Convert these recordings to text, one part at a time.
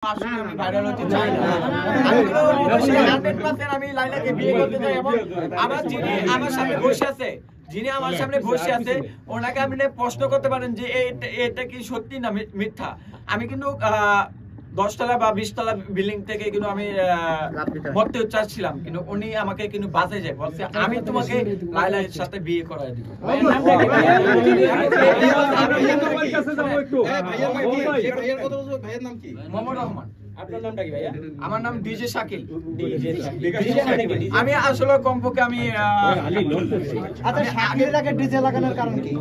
আমি ভাইরাল হতে চাই না। আমি 100% আমি লাইলাকে বিয়ে করতে চাই এবং আমার যিনি আমার সামনে বসে আছে ওনাকে আপনি প্রশ্ন করতে পারেন যে এটা কি সত্যি না মিথ্যা। আমি কিন্তু 10 তলা বা 20 তলা বিল্ডিং থেকে কিন্তু আমি মরতে চাচ্ছিলাম, কিন্তু উনি আমাকে কিন্তু বাঁচে যায় বলছে আমি তোমাকে লাইলার সাথে বিয়ে করায় দিব। ভাইয়ের নাম কি? মোহাম্মদ রহমান। আপনার নামটা কি ভাইয়া? আমার নাম ডিজে শাকিল। আমি আসলে কমপক্ষে আমি আচ্ছা, শাকিলটাকে ডিজে লাগানোর কারণ কি?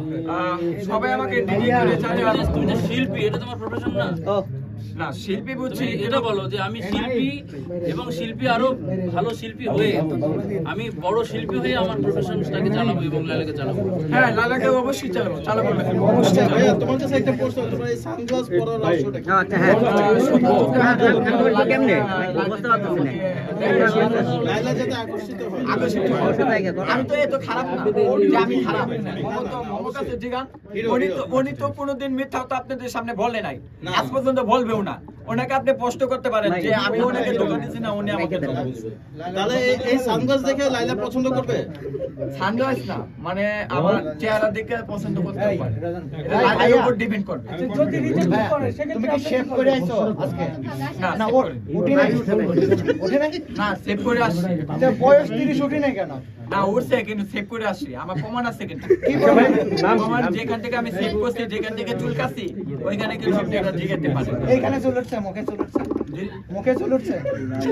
সবাই আমাকে ডিজে করে জানে। তুমি যে শিল্পী, এটা তোমার প্রফেশন না? না, শিল্পী বুঝছি, এটা বলো যে আমি শিল্পী এবং শিল্পী আরো ভালো শিল্পী হয়ে আমি বড় শিল্পী হয়ে আমার প্রফেশনটাকে চালাবো এবং লাইলাকে চালাবো। হ্যাঁ, লাইলাকে অবশ্যই চালাবো। অবশ্যই ভাইয়া, তোমার কাছে একটা প্রশ্ন, তোমার এই সানগ্লাস পরার রহস্যটা কি? আচ্ছা, হ্যাঁ কেমনে বুঝতে পারতেছি না। লাইলা যাতে আকর্ষিত হয়। আমি তো এত খারাপ না যে আমি খারাপ। মোহাম্মদ কাছে জিগান, উনি তো কোনোদিন মিথ্যা তো আপনাদের সামনে বলে নাই, আজ পর্যন্ত বলবেও না। ওনাকে আপনি প্রশ্ন করতে পারেন যে আমি ওনাকে ধোঁকা দিচ্ছি না, উনি আমাকে ধোঁকা দিচ্ছে। তাহলে এই সানগ্লাস দেখে লাইলা পছন্দ করবে? সানগ্লাস না, মানে আমার চেহারা দেখে পছন্দ করতে পারে, এটা লাইলার উপর ডিপেন্ড করবে। যদি রিজেক্ট করে তুমি কি শেভ করে আইছো আজকে? না, না ওর উঠে নাই, উঠে নাই না, সেভ করে আসছি। বয়স 30 উঠে নাই কেন? না, উঠছে কিন্তু সেভ করে আসছি, আমার প্রমাণ আছে কিন্তু। কি প্রমাণ? প্রমাণ যেখান থেকে আমি সেভ করছি, যেখান থেকে চুলকাছি ওইখানে কিন্তু আপনি এটা জিগাতে পারেন। এইখানে চুল উঠছে, মুখে চুল উঠছে, মুখে চুল উঠছে,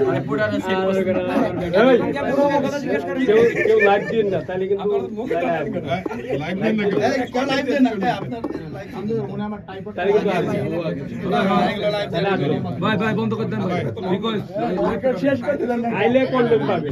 মানে পুরানো সেভ করছি। কেউ লাইভ দিন না, তাহলে কিন্তু লাইভ দেন না আপনার তাহলে কিন্তু লাইভ দেন। ভাই বন্ধ করে দেন ভাই, আইলে করলেন পাবে।